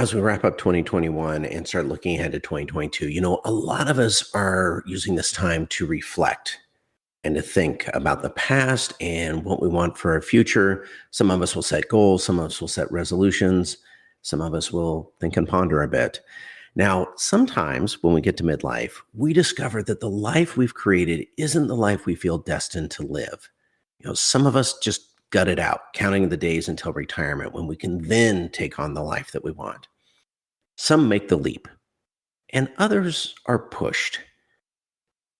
As we wrap up 2021 and start looking ahead to 2022, a lot of us are using this time to reflect and to think about the past and what we want for our future. Some of us will set goals, some of us will set resolutions, some of us will think and ponder a bit. Now, sometimes when we get to midlife, we discover that the life we've created isn't the life we feel destined to live. Some of us just gut it out, counting the days until retirement when we can then take on the life that we want. Some make the leap, and others are pushed.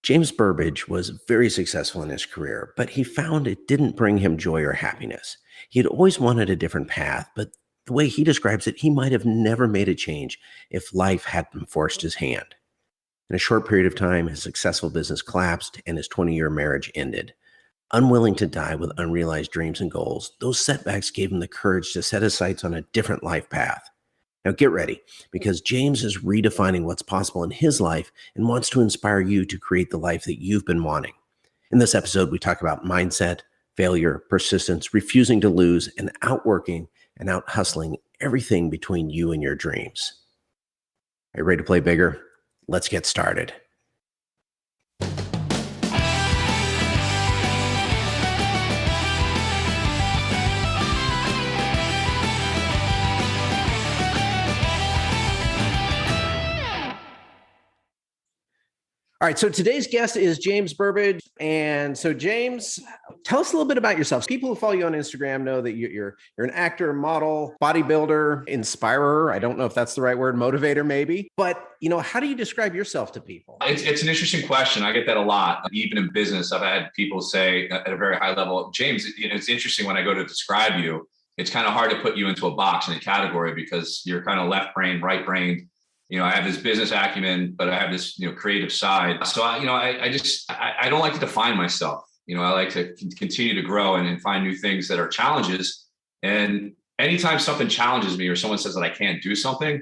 James Burbage was very successful in his career, but he found it didn't bring him joy or happiness. He had always wanted a different path, but the way he describes it, he might have never made a change if life hadn't forced his hand. In a short period of time, his successful business collapsed and his 20-year marriage ended. Unwilling to die with unrealized dreams and goals, those setbacks gave him the courage to set his sights on a different life path. Now get ready, because James is redefining what's possible in his life and wants to inspire you to create the life that you've been wanting. In this episode, we talk about mindset, failure, persistence, refusing to lose, and outworking and out-hustling everything between you and your dreams. Are you ready to play bigger? Let's get started. All right, so today's guest is James Burbage. And so James, tell us a little bit about yourself. People who follow you on Instagram know that you're an actor, model, bodybuilder, inspirer. I don't know if that's the right word, motivator maybe. But, how do you describe yourself to people? It's an interesting question. I get that a lot. Even in business, I've had people say at a very high level, James, it's interesting when I go to describe you, it's kind of hard to put you into a box in a category because you're kind of left brain, right brain. I have this business acumen, but I have this, creative side. So I don't like to define myself. I like to continue to grow and find new things that are challenges. And anytime something challenges me or someone says that I can't do something,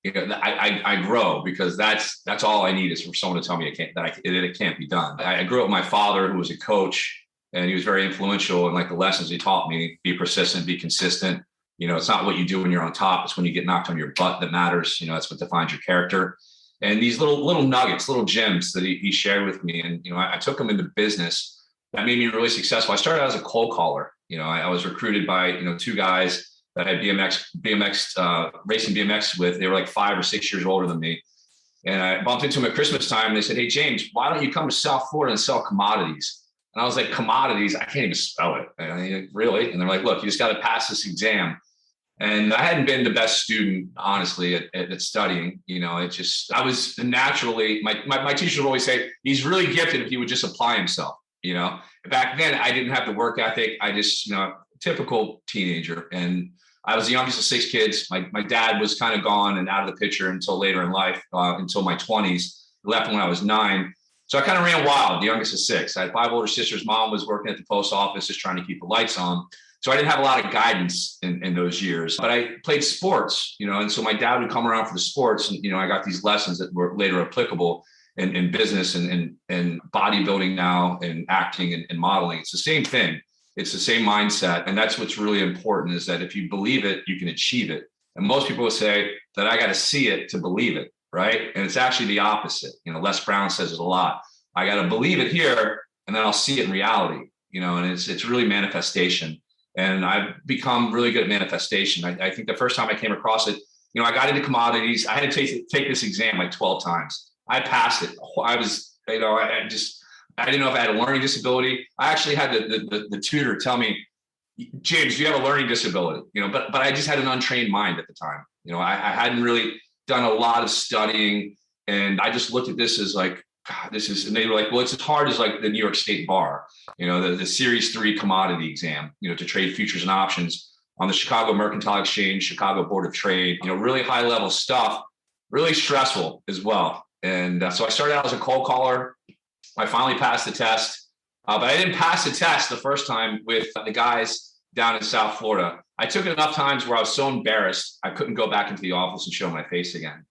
I grow, because that's all I need is for someone to tell me it can't be done. I grew up with my father, who was a coach, and he was very influential in the lessons he taught me: be persistent, be consistent. It's not what you do when you're on top. It's when you get knocked on your butt that matters. That's what defines your character. And these little nuggets, little gems that he shared with me. And, I took them into business. That made me really successful. I started out as a cold caller. I was recruited by, two guys that I had racing BMX with. They were like 5 or 6 years older than me. And I bumped into them at Christmas time. And they said, "Hey, James, why don't you come to South Florida and sell commodities?" And I was like, "Commodities? I can't even spell it." And I mean, really? And they're like, "Look, you just got to pass this exam." And I hadn't been the best student, honestly, at studying. I was naturally, my teacher would always say, he's really gifted if he would just apply himself. Back then I didn't have the work ethic. I just, typical teenager. And I was the youngest of 6 kids. My dad was kind of gone and out of the picture until later in life, until my 20s. He left when I was 9. So I kind of ran wild, the youngest of 6. I had 5 older sisters. Mom was working at the post office, just trying to keep the lights on. So I didn't have a lot of guidance in those years, but I played sports, and so my dad would come around for the sports, and, I got these lessons that were later applicable in business and bodybuilding now, and acting and modeling. It's the same thing. It's the same mindset. And that's what's really important, is that if you believe it, you can achieve it. And most people will say that I got to see it to believe it, right? And it's actually the opposite. Les Brown says it a lot. I got to believe it here, and then I'll see it in reality, and it's really manifestation. And I've become really good at manifestation. I think the first time I came across it, I got into commodities. I had to take this exam like 12 times. I passed it. I was, I didn't know if I had a learning disability. I actually had the tutor tell me, "James, you have a learning disability," but I just had an untrained mind at the time. I hadn't really done a lot of studying, and I just looked at this as like, God, and they were like, "Well, it's as hard as the New York State bar, the Series 3 commodity exam, to trade futures and options on the Chicago Mercantile Exchange, Chicago Board of Trade, really high level stuff, really stressful as well." And so I started out as a cold caller. I finally passed the test, but I didn't pass the test the first time with the guys down in South Florida. I took it enough times where I was so embarrassed, I couldn't go back into the office and show my face again.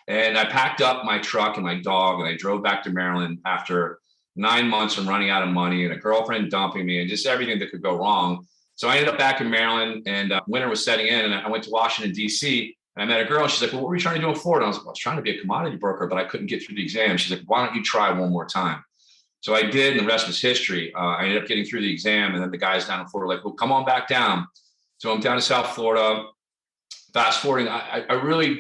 And I packed up my truck and my dog, and I drove back to Maryland after 9 months from running out of money and a girlfriend dumping me and just everything that could go wrong. So I ended up back in Maryland, and winter was setting in, and I went to Washington, D.C. And I met a girl, and she's like, well, what were you trying to do in Florida? I was like, well, I was trying to be a commodity broker, but I couldn't get through the exam. She's like, why don't you try one more time? So I did, and the rest was history. I ended up getting through the exam, and then the guys down in Florida were like, well, come on back down. So I'm down to South Florida. Fast forwarding, I really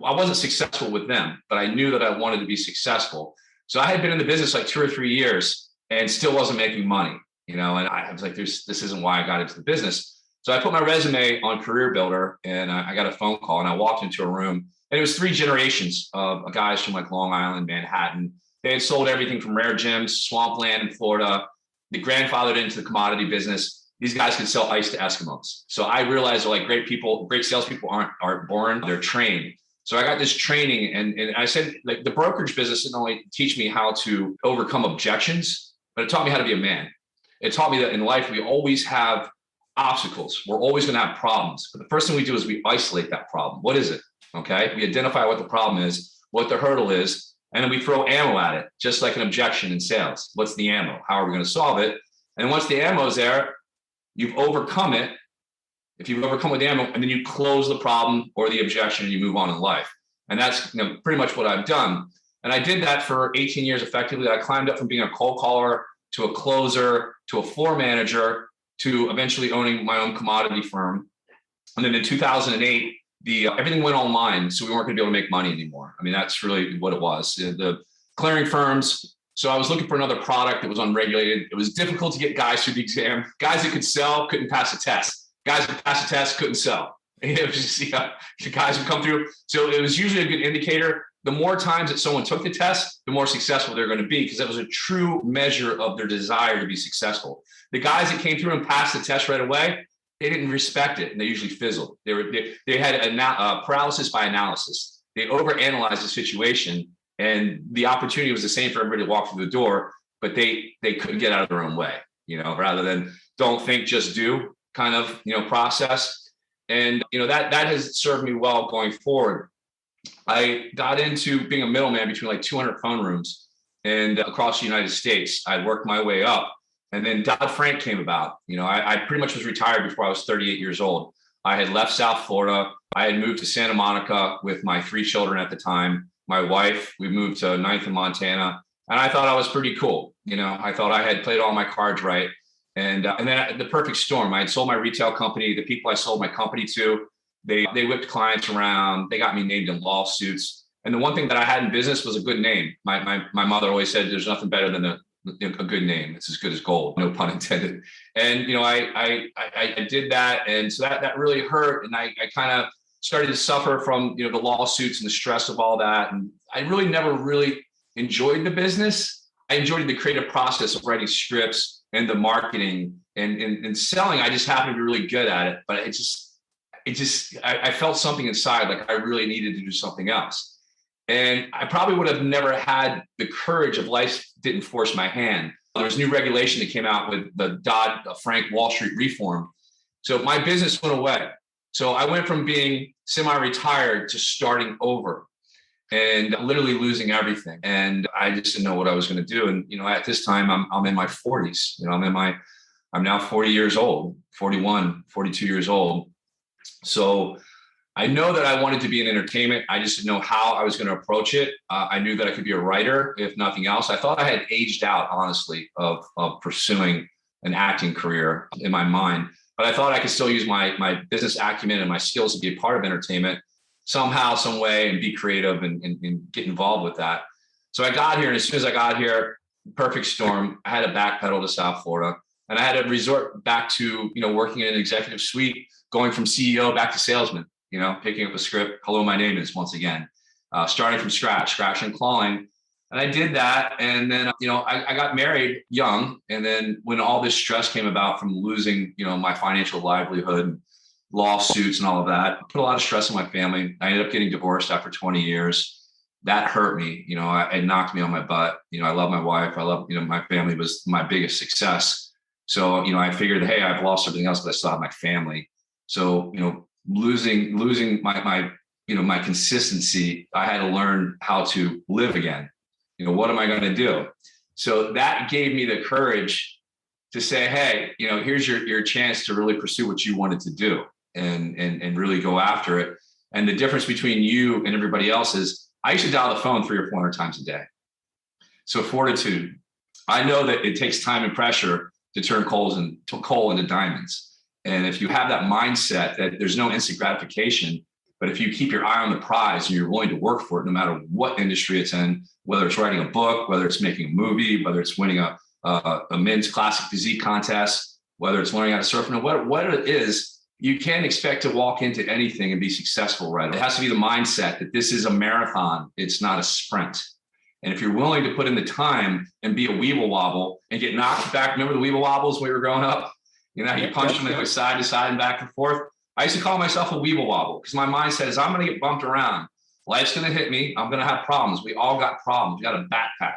I wasn't successful with them, but I knew that I wanted to be successful. So I had been in the business like 2 or 3 years and still wasn't making money, and I was like, this isn't why I got into the business. So I put my resume on Career Builder, and I got a phone call, and I walked into a room, and it was 3 generations of guys from like Long Island, Manhattan. They had sold everything from rare gems, swampland in Florida. They grandfathered into the commodity business. These guys could sell ice to Eskimos. So I realized, like, great salespeople aren't born, they're trained. So I got this training, and I said, like, the brokerage business didn't only teach me how to overcome objections, but it taught me how to be a man. It taught me that in life, we always have obstacles. We're always going to have problems. But the first thing we do is we isolate that problem. What is it? Okay. We identify what the problem is, what the hurdle is, and then we throw ammo at it, just like an objection in sales. What's the ammo? How are we going to solve it? And once the ammo is there, you've overcome it. If you've overcome with ammo, and then you close the problem or the objection, and you move on in life. And that's pretty much what I've done. And I did that for 18 years effectively. I climbed up from being a cold caller to a closer to a floor manager to eventually owning my own commodity firm. And then in 2008, everything went online, so we weren't going to be able to make money anymore. I mean, that's really what it was. The clearing firms. So I was looking for another product that was unregulated. It was difficult to get guys through the exam. Guys that could sell couldn't pass a test. Guys that passed the test couldn't sell. It was just, the guys would come through. So it was usually a good indicator. The more times that someone took the test, the more successful they're going to be, because that was a true measure of their desire to be successful. The guys that came through and passed the test right away, they didn't respect it, and they usually fizzled. They had paralysis by analysis. They overanalyzed the situation, and the opportunity was the same for everybody to walk through the door, but they couldn't get out of their own way. Rather than don't think, just do kind of process. And that has served me well going forward. I got into being a middleman between like 200 phone rooms and across the United States. I worked my way up, and then Dodd-Frank came about. I pretty much was retired before I was 38 years old. I had left South Florida. I had moved to Santa Monica with my 3 children at the time. My wife, we moved to 9th in Montana, and I thought I was pretty cool. I thought I had played all my cards right. And then the perfect storm. I had sold my retail company. The people I sold my company to, they whipped clients around. They got me named in lawsuits. And the one thing that I had in business was a good name. My mother always said, "There's nothing better than a good name. It's as good as gold." No pun intended. And I did that, and so that really hurt. And I kind of started to suffer from the lawsuits and the stress of all that. And I really never really enjoyed the business. I enjoyed the creative process of writing scripts and the marketing and selling. I just happened to be really good at it, but I felt something inside, like I really needed to do something else. And I probably would have never had the courage if life didn't force my hand. There was new regulation that came out with the Dodd-Frank Wall Street reform. So my business went away. So I went from being semi-retired to starting over and literally losing everything. And I just didn't know what I was going to do. And, at this time I'm in my 40s, I'm now 40 years old, 41, 42 years old. So I know that I wanted to be in entertainment. I just didn't know how I was going to approach it. I knew that I could be a writer, if nothing else. I thought I had aged out, honestly, of pursuing an acting career in my mind. But I thought I could still use my business acumen and my skills to be a part of entertainment somehow, some way, and be creative and get involved with that. So I got here, and as soon as I got here, perfect storm. I had to backpedal to South Florida, and I had to resort back to working in an executive suite, going from CEO back to salesman. Picking up a script. Hello, my name is, once again, starting from scratch and clawing. And I did that. And then, I got married young. And then when all this stress came about from losing, my financial livelihood, lawsuits and all of that, put a lot of stress on my family. I ended up getting divorced after 20 years. That hurt me. It knocked me on my butt. I love my wife. I love, my family was my biggest success. So, I figured, hey, I've lost everything else, but I still have my family. So, losing my consistency, I had to learn how to live again. What am I going to do? So that gave me the courage to say, hey, here's your chance to really pursue what you wanted to do and really go after it. And the difference between you and everybody else is I used to dial the phone 300 or 400 times a day. So fortitude, I know that it takes time and pressure to turn coal into diamonds. And if you have that mindset that there's no instant gratification, but if you keep your eye on the prize and you're willing to work for it, no matter what industry it's in, whether it's writing a book, whether it's making a movie, whether it's winning a men's classic physique contest, whether it's learning how to surf, and what it is, you can't expect to walk into anything and be successful right away. It has to be the mindset that this is a marathon. It's not a sprint. And if you're willing to put in the time and be a weeble wobble and get knocked back, remember the weeble wobbles when we were growing up? You know, you punch them like side to side and back and forth. I used to call myself a weeble wobble because my mindset is I'm going to get bumped around. Life's going to hit me. I'm going to have problems. We all got problems. We got a backpack.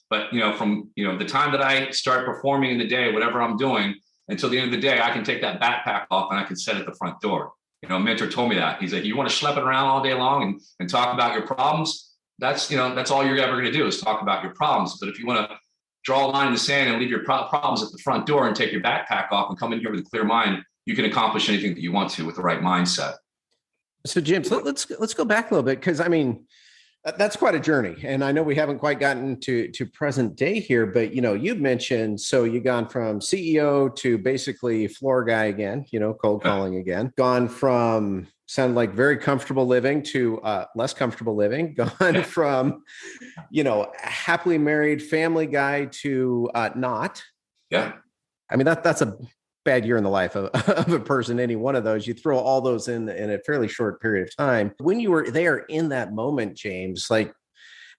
But, from, the time that I start performing in the day, whatever I'm doing, until the end of the day, I can take that backpack off and I can set it at the front door. A mentor told me that. He's like, you want to schlep it around all day long and talk about your problems? That's all you're ever going to do is talk about your problems. But if you want to draw a line in the sand and leave your problems at the front door and take your backpack off and come in here with a clear mind, you can accomplish anything that you want to with the right mindset. So James, let's go back a little bit, because that's quite a journey. And I know we haven't quite gotten to present day here, but you've mentioned, so you've gone from CEO to basically floor guy again, cold calling again, gone from sounded like very comfortable living to less comfortable living, gone from, happily married family guy to not. Yeah. That's a bad year in the life of a person, any one of those. You throw all those in a fairly short period of time. When you were there in that moment, James, like,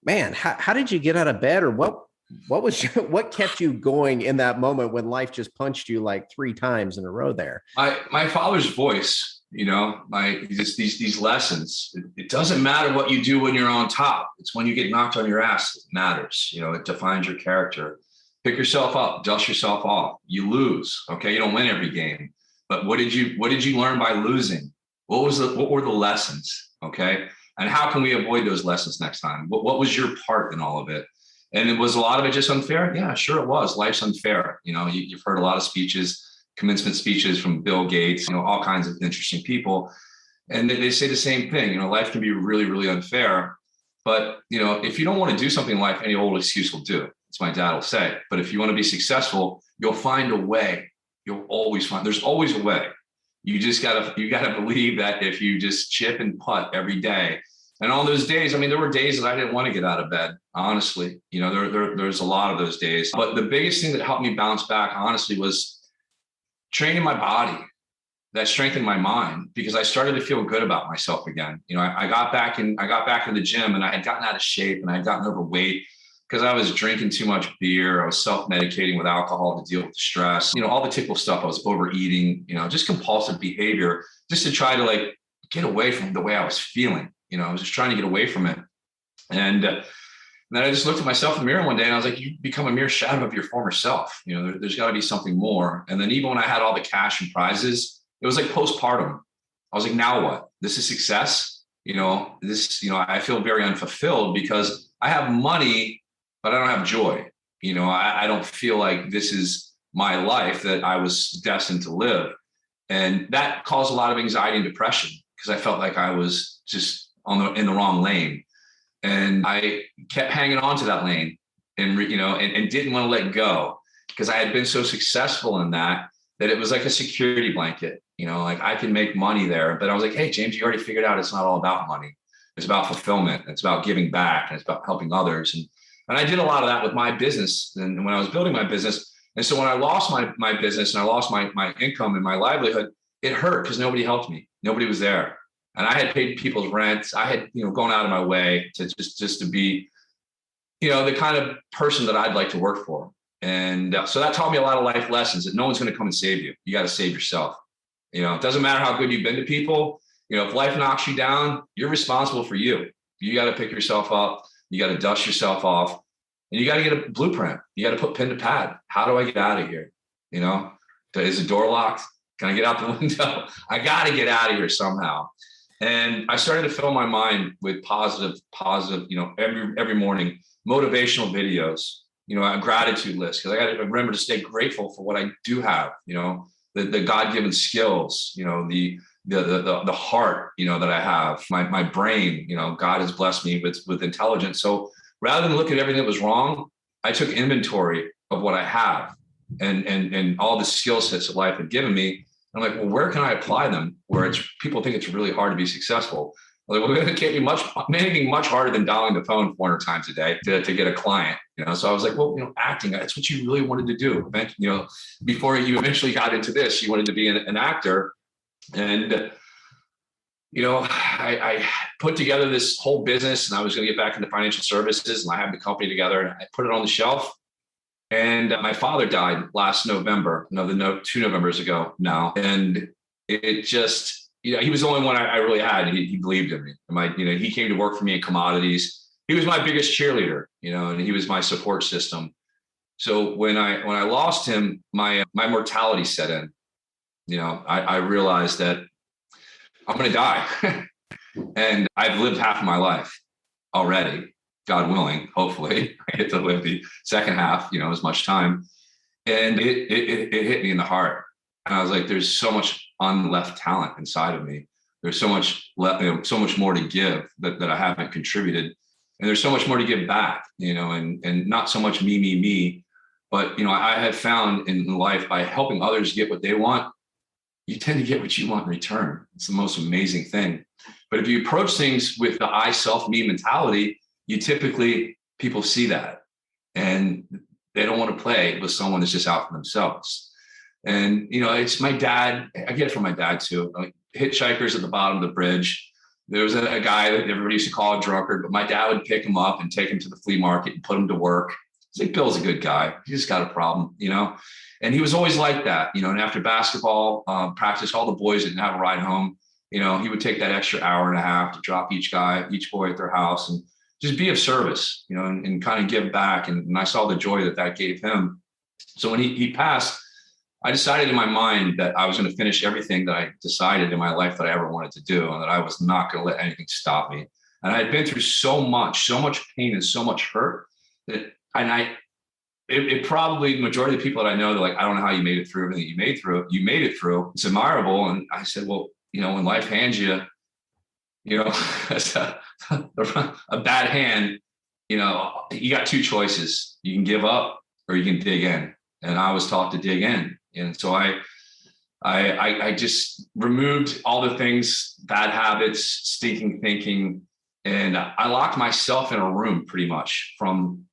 man, how did you get out of bed, or what kept you going in that moment when life just punched you like 3 times in a row there? My father's voice, these lessons. It doesn't matter what you do when you're on top. It's when you get knocked on your ass that matters. It defines your character. Pick yourself up, dust yourself off. You lose. Okay. You don't win every game, but what did you learn by losing? What were the lessons? Okay. And how can we avoid those lessons next time? What was your part in all of it? And it was a lot of it just unfair. Yeah, sure it was. Life's unfair. You've heard a lot of speeches, commencement speeches from Bill Gates, all kinds of interesting people. And they say the same thing. Life can be really, really unfair. But, if you don't want to do something in life, any old excuse will do. As my dad will say. But if you want to be successful, you'll find a way. There's always a way. You gotta believe that if you just chip and putt every day. And on those days, there were days that I didn't want to get out of bed, honestly. There's a lot of those days. But the biggest thing that helped me bounce back, honestly, was training my body. That strengthened my mind, because I started to feel good about myself again. I got back in the gym, and I had gotten out of shape, and I had gotten overweight because I was drinking too much beer. I was self-medicating with alcohol to deal with the stress, all the typical stuff. I was overeating, just compulsive behavior, just to try to get away from the way I was feeling. I was just trying to get away from it. And then I just looked at myself in the mirror one day, and I was like, you become a mere shadow of your former self. There's got to be something more. And then even when I had all the cash and prizes, it was like postpartum. I was like, now what? This is success. I feel very unfulfilled because I have money, but I don't have joy. I don't feel like this is my life that I was destined to live. And that caused a lot of anxiety and depression, because I felt like I was just in the wrong lane. And I kept hanging on to that lane and didn't want to let go, because I had been so successful in that it was like a security blanket. I can make money there. But I was like, hey, James, you already figured out it's not all about money. It's about fulfillment. It's about giving back, and it's about helping others. And I did a lot of that with my business and when I was building my business. And so when I lost my business and I lost my income and my livelihood, it hurt because nobody helped me. Nobody was there. And I had paid people's rent. I had, gone out of my way to just to be, the kind of person that I'd like to work for. And so that taught me a lot of life lessons, that no one's going to come and save you. You got to save yourself. It doesn't matter how good you've been to people. If life knocks you down, you're responsible for you. You got to pick yourself up. You got to dust yourself off, and you got to get a blueprint. You got to put pen to pad. How do I get out of here? Is the door locked? Can I get out the window? I got to get out of here somehow. And I started to fill my mind with positive, every morning, motivational videos, a gratitude list, because I got to remember to stay grateful for what I do have, the God-given skills, the the heart, that I have, my brain, God has blessed me with intelligence. So rather than look at everything that was wrong, I took inventory of what I have and all the skill sets that life had given me. I'm like, well, where can I apply them where people think it's really hard to be successful? Like, well, it can't be anything much harder than dialing the phone 400 times a day to get a client, So I was like, well, acting, that's what you really wanted to do. Before you eventually got into this, you wanted to be an actor. And, I put together this whole business, and I was going to get back into financial services, and I had the company together, and I put it on the shelf. And my father died last November, 2 Novembers ago now. And it just, he was the only one I really had. He believed in me. He came to work for me in commodities. He was my biggest cheerleader, and he was my support system. So when I lost him, my mortality set in. I realized that I'm going to die. And I've lived half of my life already, God willing. Hopefully I get to live the second half, as much time. And it hit me in the heart. And I was like, there's so much unleft talent inside of me. There's so much left, so much more to give that I haven't contributed. And there's so much more to give back, and not so much me, but, I have found in life, by helping others get what they want, you tend to get what you want in return. It's the most amazing thing. But if you approach things with the I, self, me mentality, people see that, and they don't want to play with someone that's just out for themselves. And, it's my dad. I get it from my dad too. Like hitchhikers at the bottom of the bridge. There was a guy that everybody used to call a drunkard, but my dad would pick him up and take him to the flea market and put him to work. He's like, Bill's a good guy. He just got a problem, and he was always like that, and after basketball practice, all the boys didn't have a ride home. He would take that extra hour and a half to drop each boy at their house and just be of service, and kind of give back. And I saw the joy that gave him. So when he passed, I decided in my mind that I was going to finish everything that I decided in my life that I ever wanted to do, and that I was not going to let anything stop me. And I had been through so much pain and so much hurt that, it probably, the majority of the people that I know, they're like, I don't know how you made it through everything you made it through. It's admirable. And I said, well, when life hands you, a bad hand, you got two choices. You can give up or you can dig in. And I was taught to dig in. And so I just removed all the things, bad habits, stinking thinking. And I locked myself in a room pretty much from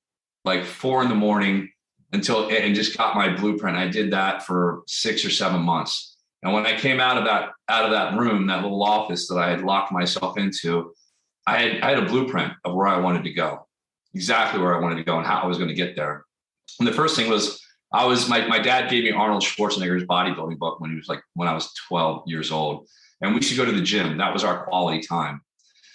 like 4 a.m. and just got my blueprint. I did that for 6 or 7 months. And when I came out of that room, that little office that I had locked myself into, I had a blueprint of where I wanted to go, exactly where I wanted to go and how I was going to get there. And the first thing was, my dad gave me Arnold Schwarzenegger's bodybuilding book when I was 12 years old. And we used to go to the gym. That was our quality time.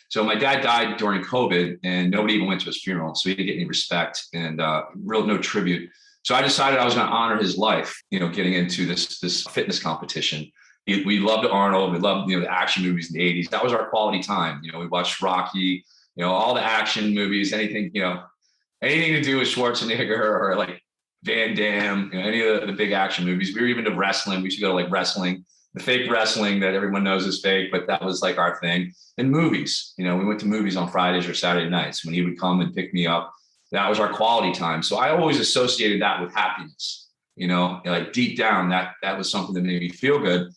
So my dad died during COVID, and nobody even went to his funeral. So he didn't get any respect and no tribute. So I decided I was going to honor his life, getting into this fitness competition. We loved Arnold. We loved, the action movies in the 80s. That was our quality time. We watched Rocky, all the action movies, anything to do with Schwarzenegger or like Van Damme, any of the big action movies. We were even to wrestling. We used to go to like wrestling, the fake wrestling that everyone knows is fake, but that was like our thing. And movies, we went to movies on Fridays or Saturday nights when he would come and pick me up. That was our quality time. So I always associated that with happiness, like deep down, that was something that made me feel good.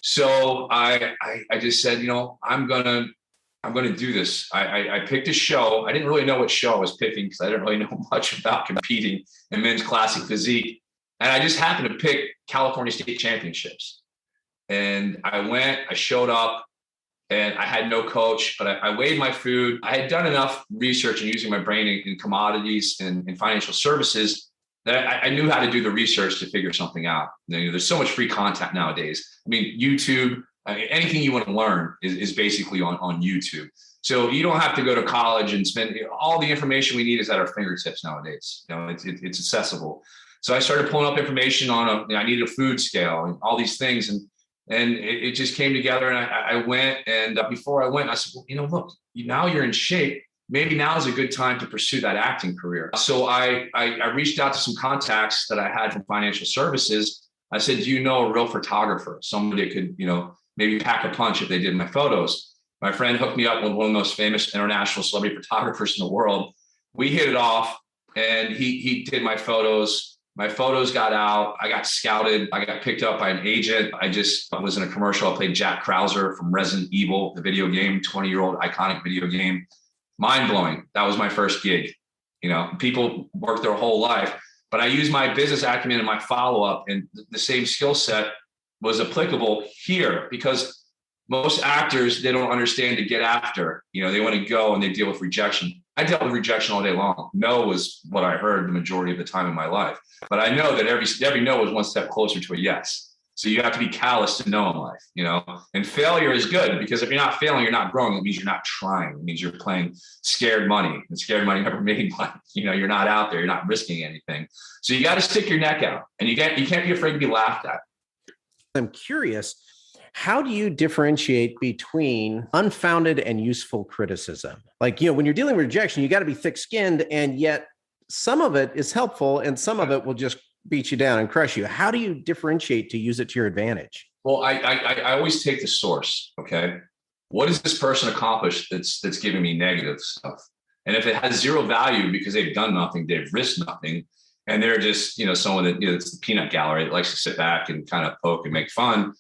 So I just said, I'm going to do this. I picked a show. I didn't really know what show I was picking because I didn't really know much about competing in men's classic physique. And I just happened to pick California State Championships. And I showed up, and I had no coach, but I weighed my food. I had done enough research and using my brain in commodities and in financial services that I knew how to do the research to figure something out. There's so much free content nowadays. I mean, YouTube, anything you want to learn is basically on YouTube. So you don't have to go to college and spend all the information we need is at our fingertips nowadays. It's accessible. So I started pulling up information on I needed a food scale and all these things. And it just came together, and I went. And before I went, I said, well, look, now you're in shape. Maybe now is a good time to pursue that acting career. So I reached out to some contacts that I had from financial services. I said, do you know a real photographer, somebody that could, maybe pack a punch if they did my photos. My friend hooked me up with one of the most famous international celebrity photographers in the world. We hit it off, and he did my photos. My photos got out. I got scouted. I got picked up by an agent. I was in a commercial. I played Jack Krauser from Resident Evil, the video game, 20-year-old iconic video game. Mind blowing. That was my first gig. People work their whole life, but I used my business acumen and my follow-up, and the same skill set was applicable here, because most actors, they don't understand to get after. They want to go and they deal with rejection. I dealt with rejection all day long. No was what I heard the majority of the time in my life. But I know that every no was one step closer to a yes. So you have to be callous to no in life, and failure is good, because if you're not failing, you're not growing. It means you're not trying. It means you're playing scared money, and scared money never made money. You're not out there. You're not risking anything. So you got to stick your neck out, and you can't be afraid to be laughed at. I'm curious, how do you differentiate between unfounded and useful criticism? Like, when you're dealing with rejection, you got to be thick-skinned, and yet some of it is helpful and some of it will just beat you down and crush you. How do you differentiate to use it to your advantage? Well, I always take the source. Okay. What has this person accomplished that's giving me negative stuff? And if it has zero value because they've done nothing, they've risked nothing, and they're just, someone that, it's the peanut gallery that likes to sit back and kind of poke and make fun,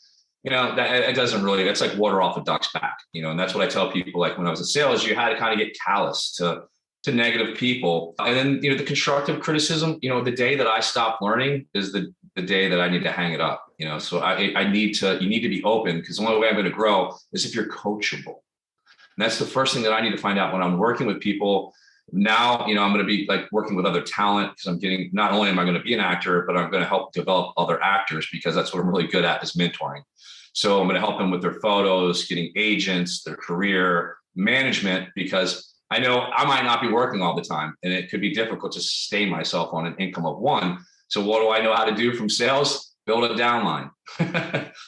that it doesn't really, that's like water off a duck's back, and that's what I tell people. Like when I was in sales, you had to kind of get callous to negative people. And then, the constructive criticism, the day that I stop learning is the day that I need to hang it up, so you need to be open, because the only way I'm going to grow is if you're coachable. And that's the first thing that I need to find out when I'm working with people. Now, I'm going to be like working with other talent, because not only am I going to be an actor, but I'm going to help develop other actors, because that's what I'm really good at, is mentoring. So I'm going to help them with their photos, getting agents, their career management, because I know I might not be working all the time, and it could be difficult to sustain myself on an income of one. So what do I know how to do from sales? Build a downline.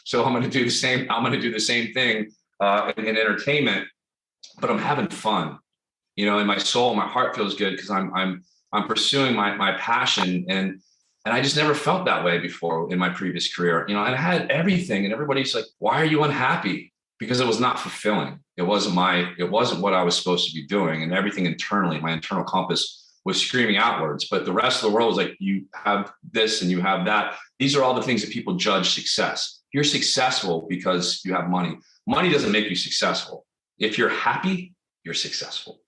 So I'm going to do the same. I'm going to do the same thing in entertainment, but I'm having fun. In my soul, my heart feels good, because I'm pursuing my passion, and I just never felt that way before in my previous career. And I had everything, and everybody's like, "Why are you unhappy?" Because it was not fulfilling. It wasn't what I was supposed to be doing. And everything internally, my internal compass was screaming outwards. But the rest of the world was like, you have this and you have that. These are all the things that people judge success. You're successful because you have money. Money doesn't make you successful. If you're happy, you're successful.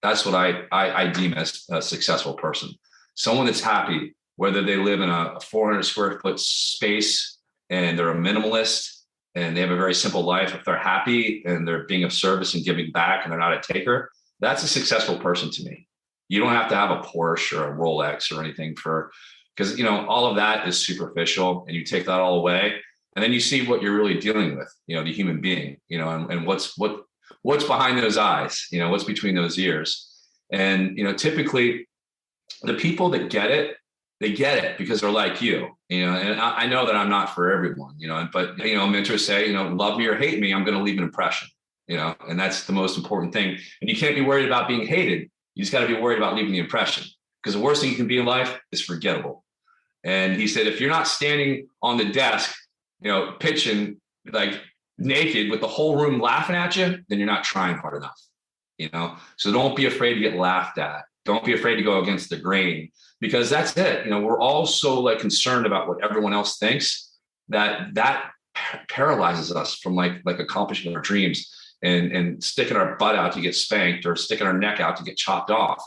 That's what I deem as a successful person. Someone that's happy, whether they live in a 400 square foot space and they're a minimalist, and they have a very simple life. If they're happy and they're being of service and giving back, and they're not a taker, that's a successful person to me. You don't have to have a Porsche or a Rolex or anything because all of that is superficial, and you take that all away, and then you see what you're really dealing with, the human being, and what's behind those eyes, what's between those ears. And, typically the people that get it, they get it because they're like you, and I know that I'm not for everyone, but, mentors say, love me or hate me, I'm going to leave an impression, and that's the most important thing. And you can't be worried about being hated. You just got to be worried about leaving the impression, because the worst thing you can be in life is forgettable. And he said, if you're not standing on the desk, pitching like naked with the whole room laughing at you, then you're not trying hard enough, so don't be afraid to get laughed at. Don't be afraid to go against the grain, because that's it. We're all so concerned about what everyone else thinks that paralyzes us from like accomplishing our dreams and sticking our butt out to get spanked, or sticking our neck out to get chopped off.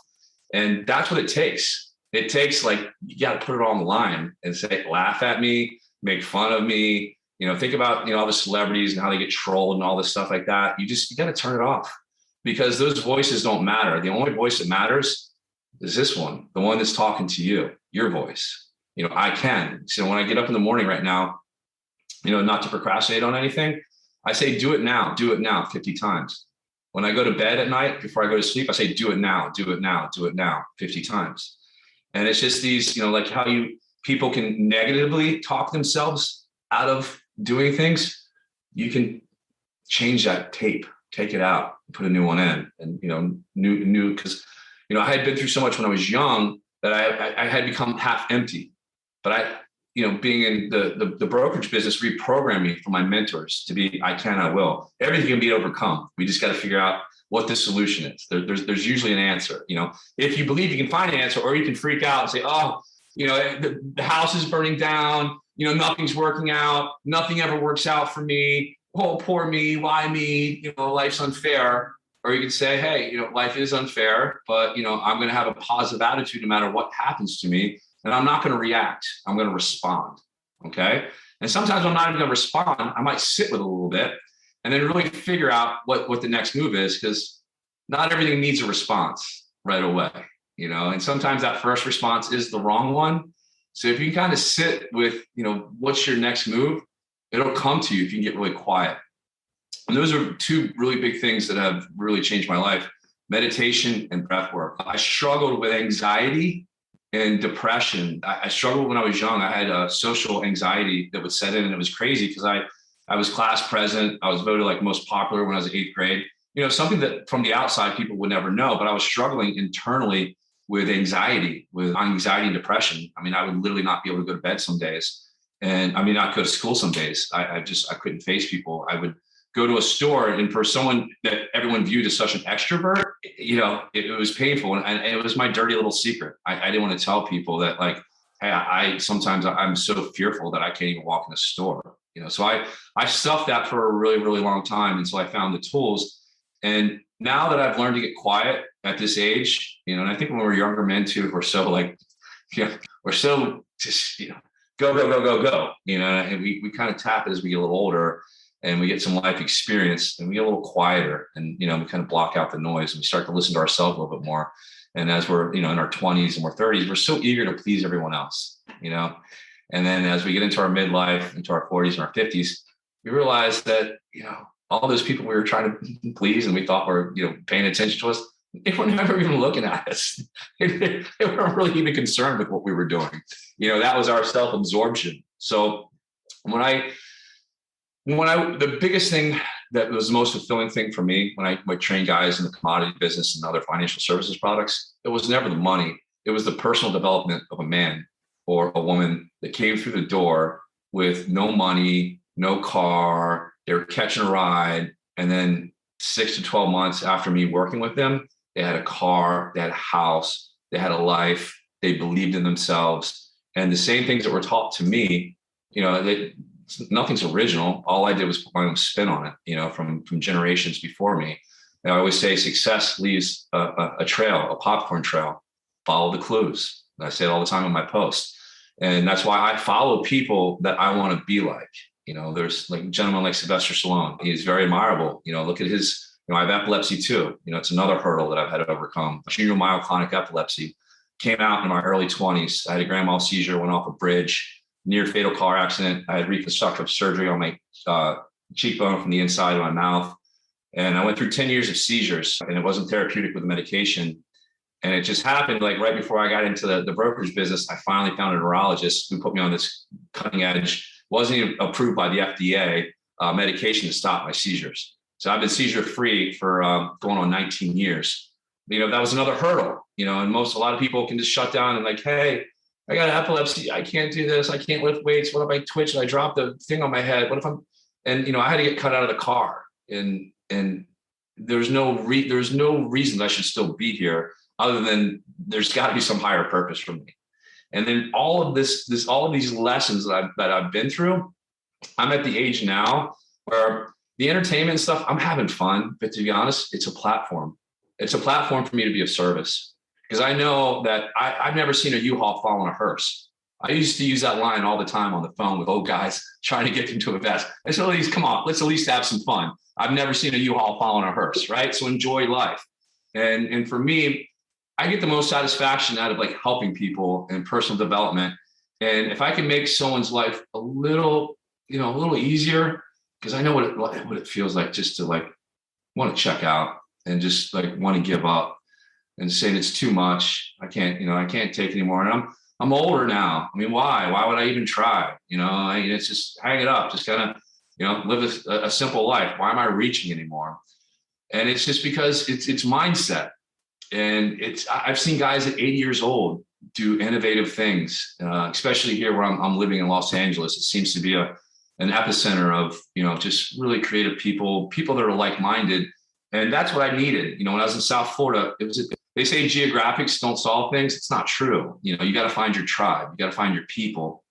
And that's what it takes. It takes you got to put it on the line and say, laugh at me, make fun of me. Think about, all the celebrities and how they get trolled and all this stuff like that. You got to turn it off, because those voices don't matter. The only voice that matters is this one, the one that's talking to you, your voice. I can. So when I get up in the morning right now, not to procrastinate on anything, I say, do it now 50 times. When I go to bed at night, before I go to sleep, I say, do it now 50 times. And it's just these, like how people can negatively talk themselves out of doing things. You can change that tape, take it out, put a new one in, and, new, because, I had been through so much when I was young that I had become half empty, but being in the brokerage business, reprogramming for my mentors to be, I can, I will. Everything can be overcome. We just got to figure out what the solution is. There's usually an answer. If you believe you can find an answer, or you can freak out and say, oh, the house is burning down. Nothing's working out. Nothing ever works out for me. Oh, poor me. Why me? Life's unfair. Or you can say, hey, life is unfair, but I'm going to have a positive attitude no matter what happens to me. And I'm not going to react. I'm going to respond. Okay. And sometimes I'm not even going to respond. I might sit with it a little bit and then really figure out what the next move is, because not everything needs a response right away, and sometimes that first response is the wrong one. So if you can kind of sit with, what's your next move, it'll come to you if you can get really quiet. And those are two really big things that have really changed my life: meditation and breath work. I struggled with anxiety and depression. I struggled when I was young. I had social anxiety that would set in, and it was crazy because I was class president. I was voted like most popular when I was in 8th grade. Something that from the outside people would never know, but I was struggling internally with anxiety and depression. I mean, I would literally not be able to go to bed some days, and not go to school some days. I couldn't face people. I would go to a store, and for someone that everyone viewed as such an extrovert, it was painful. And it was my dirty little secret. I didn't want to tell people that, like, hey, sometimes I'm so fearful that I can't even walk in a store, so I stuffed that for a really, really long time until I found the tools. And now that I've learned to get quiet at this age, and I think when we're younger men too, we're so we're so just, go, and we kind of tap it as we get a little older. And we get some life experience, and we get a little quieter, and we kind of block out the noise, and we start to listen to ourselves a little bit more. And as we're in our 20s and we're 30s, we're so eager to please everyone else, And then as we get into our midlife, into our 40s and our 50s, we realize that all those people we were trying to please and we thought were paying attention to us, they were never even looking at us. They weren't really even concerned with what we were doing. That was our self-absorption. So the biggest thing that was the most fulfilling thing for me when I would train guys in the commodity business and other financial services products, it was never the money. It was the personal development of a man or a woman that came through the door with no money, no car. They were catching a ride. And then 6 to 12 months after me working with them, they had a car, they had a house, they had a life, they believed in themselves. And the same things that were taught to me, nothing's original. All I did was put my own spin on it, from generations before me. And I always say success leaves a trail, a popcorn trail. Follow the clues. I say it all the time in my posts. And that's why I follow people that I want to be like. There's like a gentleman like Sylvester Stallone. He's very admirable. Look at his, I have epilepsy too. It's another hurdle that I've had to overcome. Junior myoclonic epilepsy. Came out in my early 20s. I had a grand mal seizure, went off a bridge. Near fatal car accident. I had reconstructive surgery on my cheekbone from the inside of my mouth. And I went through 10 years of seizures, and it wasn't therapeutic with the medication. And it just happened like right before I got into the brokerage business, I finally found a neurologist who put me on this cutting edge, wasn't even approved by the FDA medication to stop my seizures. So I've been seizure free for going on 19 years. That was another hurdle, and a lot of people can just shut down and like, hey, I got epilepsy. I can't do this. I can't lift weights. What if I twitch and I drop the thing on my head? What if I had to get cut out of the car, and there's no reason I should still be here other than there's got to be some higher purpose for me. And then all of these lessons that I've been through, I'm at the age now where the entertainment stuff, I'm having fun, but to be honest, it's a platform. It's a platform for me to be of service. Because I know that I've never seen a U-Haul fall in a hearse. I used to use that line all the time on the phone with old guys trying to get into a vest. I said, at least, come on, let's at least have some fun. I've never seen a U-Haul fall in a hearse, right? So enjoy life. And for me, I get the most satisfaction out of like helping people and personal development. And if I can make someone's life a little easier, because I know what it feels like just to like want to check out and just like want to give up. And saying it's too much. I can't take anymore. And I'm older now. I mean, why? Why would I even try? It's just hang it up. Just kind of, live a simple life. Why am I reaching anymore? And it's just because it's mindset. And I've seen guys at 80 years old do innovative things, especially here where I'm living in Los Angeles. It seems to be an epicenter of, just really creative people that are like-minded. And that's what I needed. When I was in South Florida, they say geographics don't solve things. It's not true. You got to find your tribe. You got to find your people.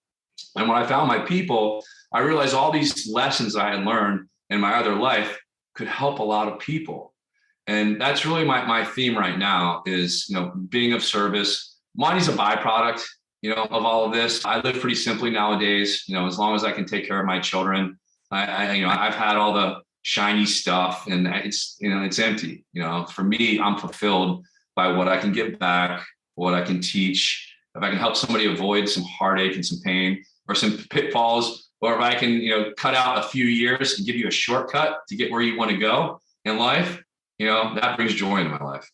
And when I found my people, I realized all these lessons I had learned in my other life could help a lot of people. And that's really my theme right now is, being of service. Money's a byproduct, of all of this. I live pretty simply nowadays, as long as I can take care of my children. I've had all the shiny stuff and it's empty. For me, I'm fulfilled by what I can give back, what I can teach. If I can help somebody avoid some heartache and some pain or some pitfalls, or if I can, cut out a few years and give you a shortcut to get where you want to go in life, that brings joy into my life.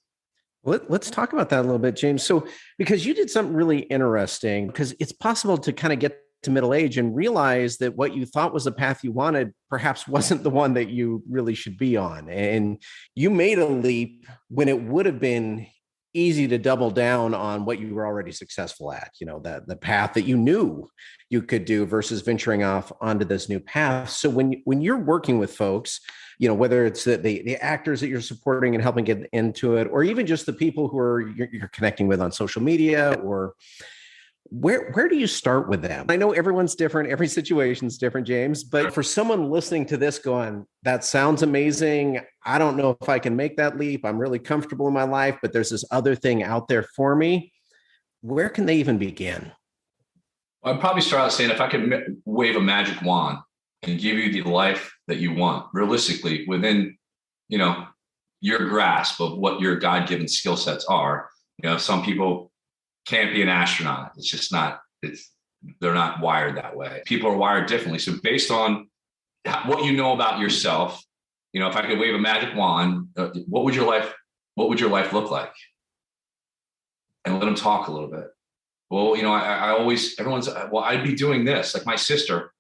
Let's talk about that a little bit, James. So, because you did something really interesting, because it's possible to kind of get to middle age and realize that what you thought was the path you wanted perhaps wasn't the one that you really should be on. And you made a leap when it would have been easy to double down on what you were already successful at, the path that you knew you could do versus venturing off onto this new path. So when you're working with folks, whether it's the actors that you're supporting and helping get into it, or even just the people who you're connecting with on social media, or where do you start with them? I know everyone's different. Every situation's different, James, but for someone listening to this going, that sounds amazing. I don't know if I can make that leap. I'm really comfortable in my life, but there's this other thing out there for me. Where can they even begin? I'd probably start out saying, if I could wave a magic wand and give you the life that you want, realistically, within, your grasp of what your God-given skill sets are. Some people can't be an astronaut. It's just not, they're not wired that way. People are wired differently. So based on what you know about yourself, if I could wave a magic wand, what would your life look like? And let them talk a little bit. Well, I'd be doing this. Like my sister,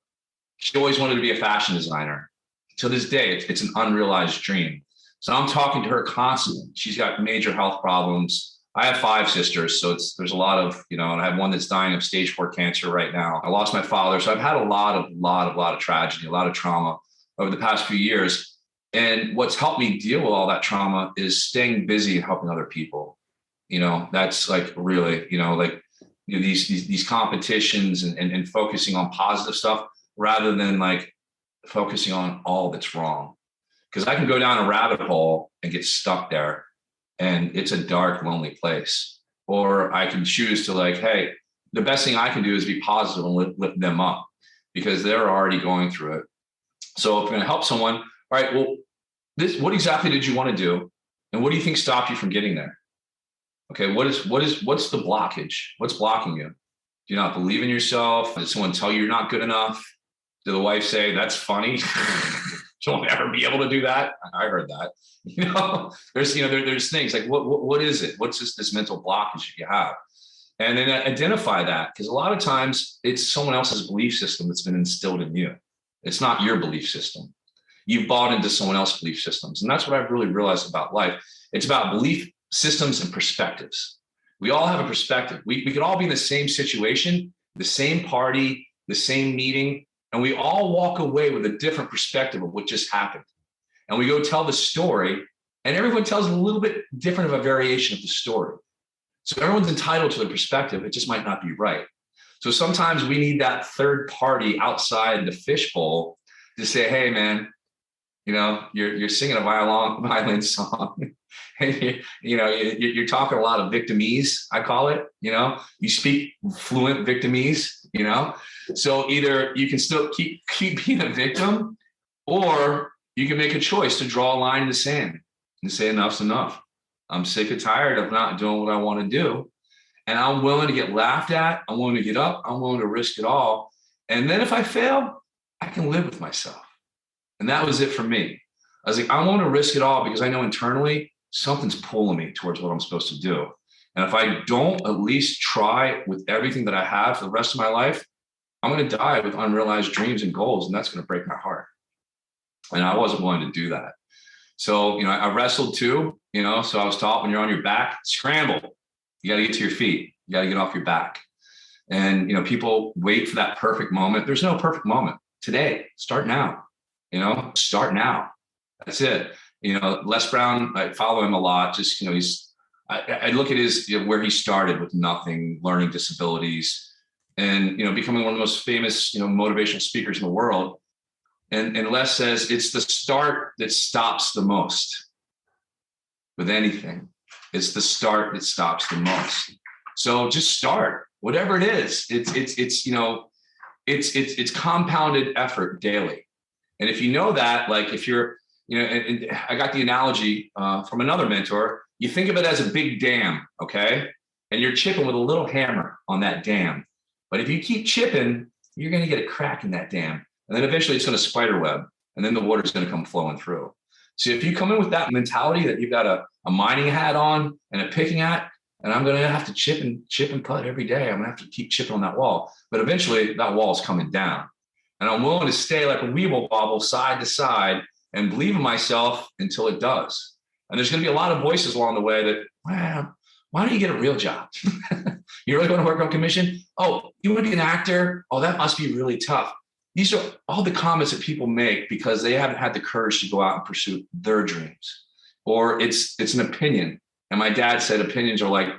she always wanted to be a fashion designer. To this day, it's an unrealized dream. So I'm talking to her constantly. She's got major health problems. I have 5 sisters, so there's a lot of, and I have one that's dying of stage 4 cancer right now. I lost my father. So I've had a lot of tragedy, a lot of trauma over the past few years. And what's helped me deal with all that trauma is staying busy and helping other people. That's like really, these competitions and focusing on positive stuff rather than like focusing on all that's wrong. Because I can go down a rabbit hole and get stuck there. And it's a dark, lonely place. Or I can choose to hey, the best thing I can do is be positive and lift them up because they're already going through it. So if I'm going to help someone, all right, well, what exactly did you want to do? And what do you think stopped you from getting there? Okay, what's the blockage? What's blocking you? Do you not believe in yourself? Did someone tell you you're not good enough? Did the wife say, that's funny? She'll never be able to do that. I heard that. There's things like what is it? What's this mental blockage that you have? And then identify that, because a lot of times it's someone else's belief system that's been instilled in you. It's not your belief system. You've bought into someone else's belief systems. And that's what I've really realized about life. It's about belief systems and perspectives. We all have a perspective. We could all be in the same situation, the same party, the same meeting, and we all walk away with a different perspective of what just happened. And we go tell the story, and everyone tells a little bit different of a variation of the story. So everyone's entitled to their perspective. It just might not be right. So sometimes we need that third party outside the fishbowl to say, hey, man, you're singing a violin song. You're talking a lot of victimese, I call it. You speak fluent victimese, So either you can still keep being a victim, or you can make a choice to draw a line in the sand and say enough's enough. I'm sick and tired of not doing what I want to do. And I'm willing to get laughed at. I'm willing to get up. I'm willing to risk it all. And then if I fail, I can live with myself. And that was it for me. I was like, I want to risk it all because I know internally something's pulling me towards what I'm supposed to do. And if I don't at least try with everything that I have for the rest of my life, I'm going to die with unrealized dreams and goals. And that's going to break my heart. And I wasn't willing to do that. So, I wrestled too, so I was taught when you're on your back, scramble. You got to get to your feet. You got to get off your back. And, you know, people wait for that perfect moment. There's no perfect moment. Today, start now, you know, start now. That's it. You know, Les Brown, I follow him a lot. Just, you know, I look at his, you know, where he started with nothing, learning disabilities, and, you know, becoming one of the most famous, you know, motivational speakers in the world. And Les says it's the start that stops the most with anything. It's the start that stops the most. So just start, whatever it is. It's you know, it's compounded effort daily. And if you know that, like if you're, you know, and I got the analogy from another mentor, you think of it as a big dam, okay? And you're chipping with a little hammer on that dam. But if you keep chipping, you're going to get a crack in that dam. And then eventually it's going to spider web, and then the water's going to come flowing through. So if you come in with that mentality that you've got a mining hat on and a picking hat, and I'm going to have to chip and putt every day. I'm going to have to keep chipping on that wall. But eventually that wall is coming down. And I'm willing to stay like a weeble wobble side to side and believe in myself until it does. And there's going to be a lot of voices along the way that, wow, why don't you get a real job? You really want to work on commission? Oh, you want to be an actor? Oh, that must be really tough. These are all the comments that people make because they haven't had the courage to go out and pursue their dreams. Or it's an opinion. And my dad said opinions are like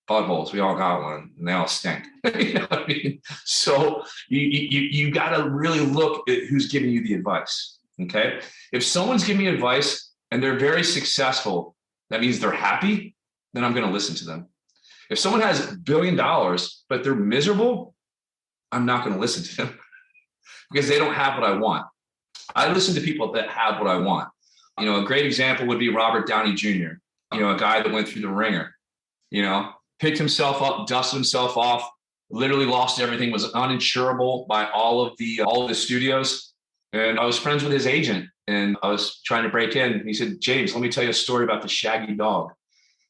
buttholes. We all got one and they all stink. You know what I mean? So you got to really look at who's giving you the advice. Okay. If someone's giving me advice and they're very successful, that means they're happy, then I'm going to listen to them. If someone has $1 billion, but they're miserable, I'm not going to listen to them because they don't have what I want. I listen to people that have what I want. You know, a great example would be Robert Downey Jr., you know, a guy that went through the ringer, you know, picked himself up, dusted himself off, literally lost everything, was uninsurable by all of the studios. And I was friends with his agent and I was trying to break in. He said, James, let me tell you a story about the shaggy dog.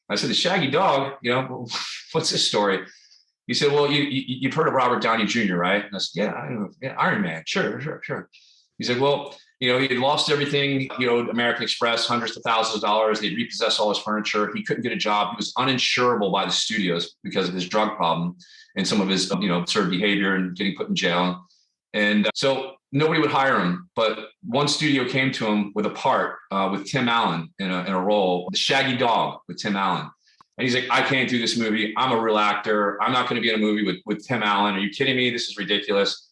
I said, the shaggy dog, you know, what's this story? He said, well, you've heard of Robert Downey Jr., right? And I said, yeah, I know. Yeah, Iron Man. Sure. He said, well, you know, he had lost everything, you know, American Express, hundreds of thousands of dollars. They'd repossessed all his furniture. He couldn't get a job. He was uninsurable by the studios because of his drug problem and some of his, you know, absurd behavior and getting put in jail. And so nobody would hire him. But one studio came to him with a part with Tim Allen in a role, the shaggy dog with Tim Allen. And he's like, I can't do this movie. I'm a real actor. I'm not going to be in a movie with Tim Allen. Are you kidding me? This is ridiculous.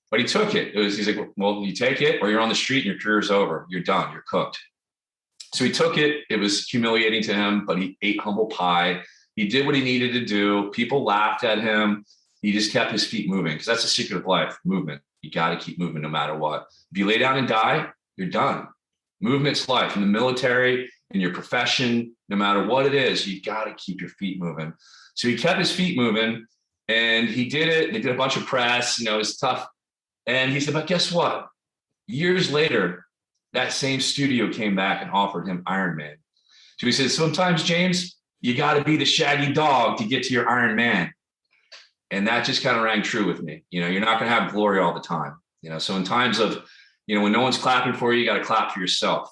But he took it. He's like, well, you take it or you're on the street and your career's over. You're done. You're cooked. So he took it. It was humiliating to him, but he ate humble pie. He did what he needed to do. People laughed at him. He just kept his feet moving because that's the secret of life, movement. You got to keep moving no matter what. If you lay down and die, you're done. Movement's life. In the military, in your profession, no matter what it is, you got to keep your feet moving. So he kept his feet moving and he did it. They did a bunch of press, you know, it was tough. And he said, but guess what? Years later, that same studio came back and offered him Iron Man. So he said, sometimes, James, you got to be the shaggy dog to get to your Iron Man. And that just kind of rang true with me. You know, you're not going to have glory all the time. You know, so in times of, you know, when no one's clapping for you, you got to clap for yourself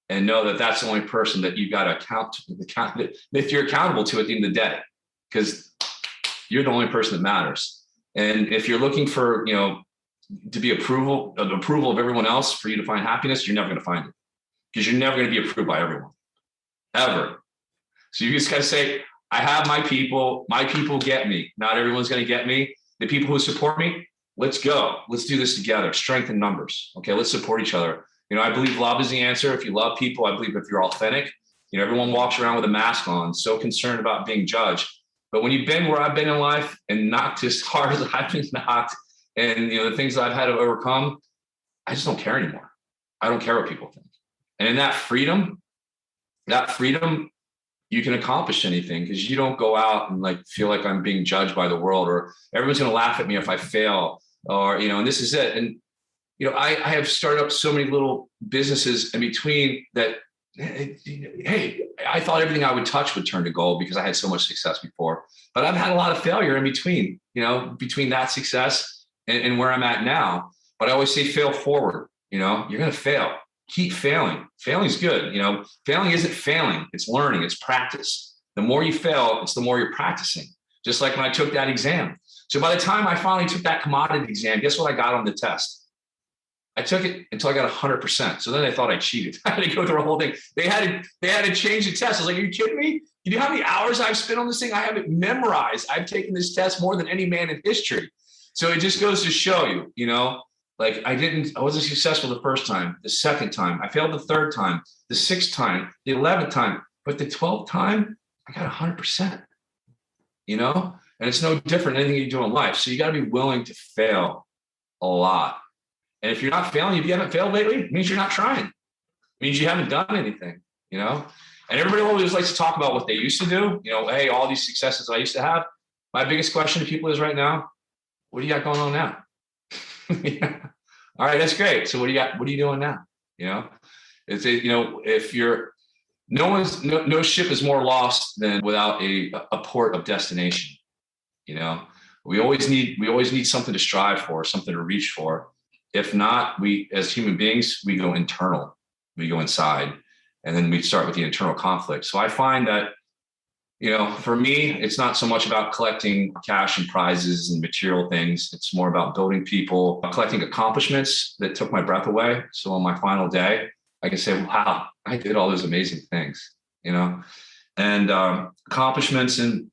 and know that that's the only person that you've got to account if you're accountable to at the end of the day, because you're the only person that matters. And if you're looking for, you know, to be approval of everyone else for you to find happiness, you're never going to find it because you're never going to be approved by everyone ever. So you just got to say, I have my people get me. Not everyone's going to get me. The people who support me, let's go. Let's do this together. Strength in numbers. Okay. Let's support each other. You know, I believe love is the answer. If you love people, I believe if you're authentic, you know, everyone walks around with a mask on, so concerned about being judged. But when you've been where I've been in life and knocked as hard as I've been knocked, and, you know, the things that I've had to overcome, I just don't care anymore. I don't care what people think. And in that freedom, you can accomplish anything because you don't go out and like feel like I'm being judged by the world or everyone's going to laugh at me if I fail or, you know, and this is it. And, you know, I have started up so many little businesses in between that, hey, I thought everything I would touch would turn to gold because I had so much success before, but I've had a lot of failure in between, you know, between that success and where I'm at now. But I always say fail forward. You know, you're going to fail. Keep failing. Failing is good. You know, failing isn't failing. It's learning. It's practice. The more you fail, it's the more you're practicing. Just like when I took that exam. So by the time I finally took that commodity exam, guess what I got on the test? I took it until I got 100%. So then they thought I cheated. I had to go through a whole thing. They had to change the test. I was like, are you kidding me? You know how many hours I've spent on this thing? I have it memorized. I've taken this test more than any man in history. So it just goes to show you, you know, like I wasn't successful the first time, the second time, I failed the third time, the sixth time, the 11th time, but the 12th time, I got 100%, you know, and it's no different than anything you do in life. So you got to be willing to fail a lot. And if you're not failing, if you haven't failed lately, it means you're not trying. It means you haven't done anything, you know, and everybody always likes to talk about what they used to do. You know, hey, all these successes I used to have. My biggest question to people is right now, what do you got going on now? Yeah. All right, that's great. So what do you got? What are you doing now? You know, you know, if you're, no ship is more lost than without a port of destination. You know, we always need something to strive for, something to reach for. If not, we as human beings, we go internal, we go inside, and then we start with the internal conflict. So I find that, you know, for me, it's not so much about collecting cash and prizes and material things. It's more about building people, collecting accomplishments that took my breath away. So on my final day, I can say, wow, I did all those amazing things, you know, and accomplishments. And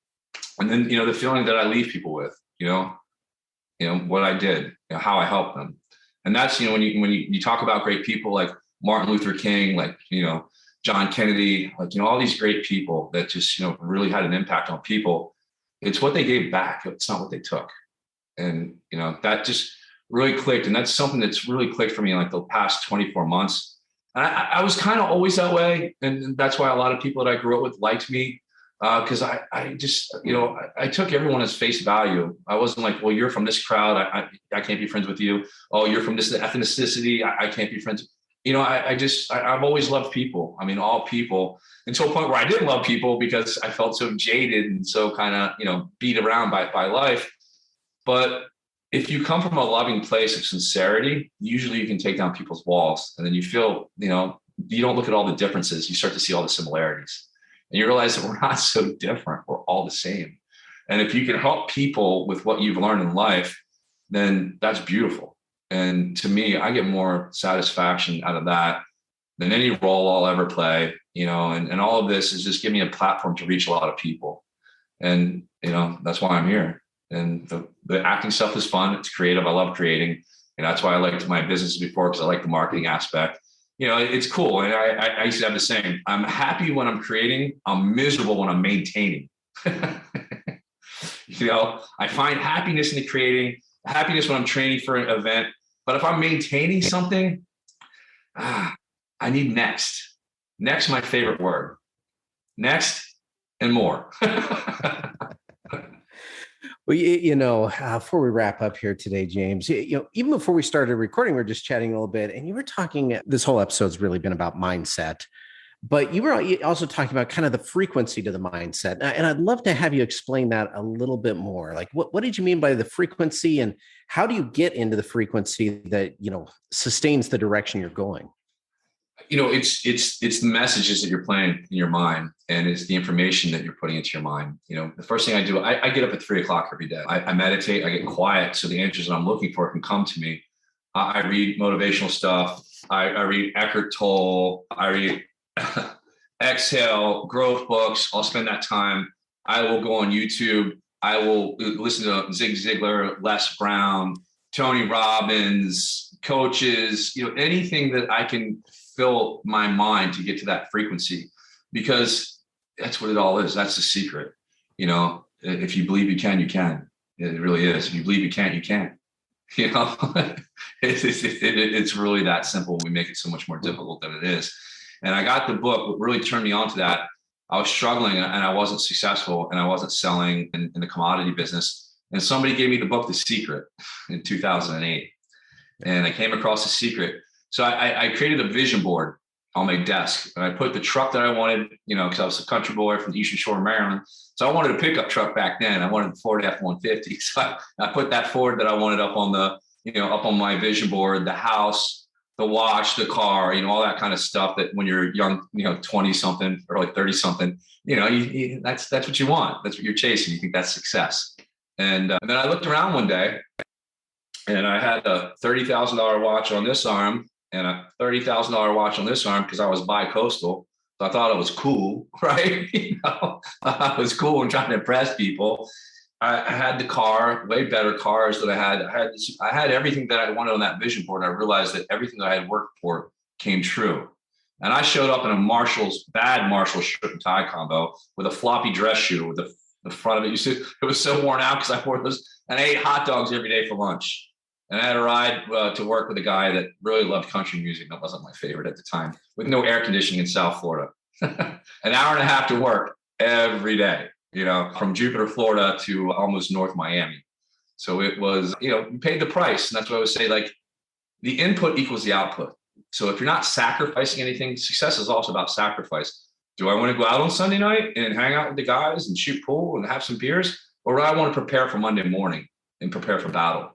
then, you know, the feeling that I leave people with, you know, what I did, you know, how I helped them. And that's, you know, when you talk about great people like Martin Luther King, like, you know, John Kennedy, like, you know, all these great people that just, you know, really had an impact on people. It's what they gave back. It's not what they took. And, you know, that just really clicked. And that's something that's really clicked for me in like the past 24 months. And I was kind of always that way. And that's why a lot of people that I grew up with liked me. Because I just, you know, I took everyone as face value. I wasn't like, well, you're from this crowd. I can't be friends with you. Oh, you're from this ethnicity. I can't be friends. You know, I've always loved people. I mean, all people, until a point where I didn't love people because I felt so jaded and so kind of, you know, beat around by life. But if you come from a loving place of sincerity, usually you can take down people's walls. And then you feel, you know, you don't look at all the differences. You start to see all the similarities. And you realize that we're not so different. We're all the same. And if you can help people with what you've learned in life, then that's beautiful. And to me, I get more satisfaction out of that than any role I'll ever play, you know, and all of this is just giving me a platform to reach a lot of people. And, you know, that's why I'm here. And the acting stuff is fun. It's creative. I love creating. And that's why I liked my business before, because I like the marketing aspect. You know, it's cool. And I used to have the same. I'm happy when I'm creating. I'm miserable when I'm maintaining. You know, I find happiness in the creating, happiness when I'm training for an event. But if I'm maintaining something, I need next. Next, my favorite word. Next and more. Well, you know, before we wrap up here today, James, you know, even before we started recording, we are just chatting a little bit, and you were talking, this whole episode's really been about mindset, but you were also talking about kind of the frequency to the mindset. And I'd love to have you explain that a little bit more. Like, what did you mean by the frequency, and how do you get into the frequency that, you know, sustains the direction you're going? You know, it's the messages that you're playing in your mind, and it's the information that you're putting into your mind. You know, the first thing I do, I get up at 3:00 every day. I meditate, I get quiet, so the answers that I'm looking for can come to me. I read motivational stuff. I read Eckhart Tolle. I read Exhale, growth books. I'll spend that time. I will go on YouTube. I will listen to Zig Ziglar, Les Brown, Tony Robbins, coaches, you know, anything that I can fill my mind to get to that frequency, because that's what it all is. That's the secret. You know, if you believe you can, you can. It really is. If you believe you can't, you can't. You know, it's really that simple. We make it so much more difficult than it is. And I got the book. What really turned me on to that, I was struggling and I wasn't successful and I wasn't selling in the commodity business. And somebody gave me the book, The Secret, in 2008. And I came across The Secret. So I created a vision board on my desk, and I put the truck that I wanted, you know, because I was a country boy from the Eastern Shore of Maryland. So I wanted a pickup truck back then. I wanted the Ford F-150. So I put that Ford that I wanted up on the, you know, up on my vision board, the house, the watch, the car, all that kind of stuff that when you're young, 20 something or like 30 something, that's what you want. That's what you're chasing. You think that's success. And then I looked around one day and I had a $30,000 watch on this arm and a $30,000 watch on this arm because I was bi-coastal. So I thought it was cool, right? I was cool and trying to impress people. I had the car, way better cars that I had. I had everything that I wanted on that vision board. And I realized that everything that I had worked for came true. And I showed up in a bad Marshall shirt and tie combo with a floppy dress shoe with the front of it. You see, it was so worn out because I wore those and I ate hot dogs every day for lunch. And I had a ride to work with a guy that really loved country music. That wasn't my favorite at the time, with no air conditioning in South Florida. An hour and a half to work every day, from Jupiter, Florida to almost North Miami. So it was, you paid the price. And that's what I would say, like the input equals the output. So if you're not sacrificing anything, success is also about sacrifice. Do I want to go out on Sunday night and hang out with the guys and shoot pool and have some beers? Or do I want to prepare for Monday morning and prepare for battle?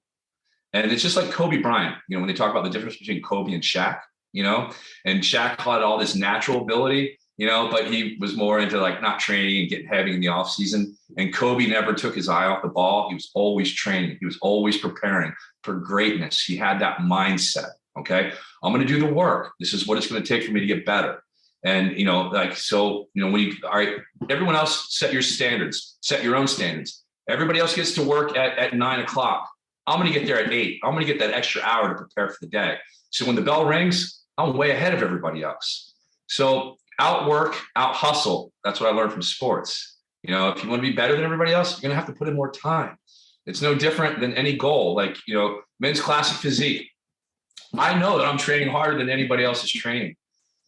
And it's just like Kobe Bryant, when they talk about the difference between Kobe and Shaq, and Shaq had all this natural ability, but he was more into like not training and getting heavy in the off season. And Kobe never took his eye off the ball. He was always training. He was always preparing for greatness. He had that mindset. Okay. I'm going to do the work. This is what it's going to take for me to get better. And, when all right, everyone else set your standards, set your own standards. Everybody else gets to work at 9:00. I'm going to get there at 8. I'm going to get that extra hour to prepare for the day. So when the bell rings, I'm way ahead of everybody else. So outwork, out hustle. That's what I learned from sports. If you want to be better than everybody else, you're going to have to put in more time. It's no different than any goal. Like, men's classic physique. I know that I'm training harder than anybody else is training.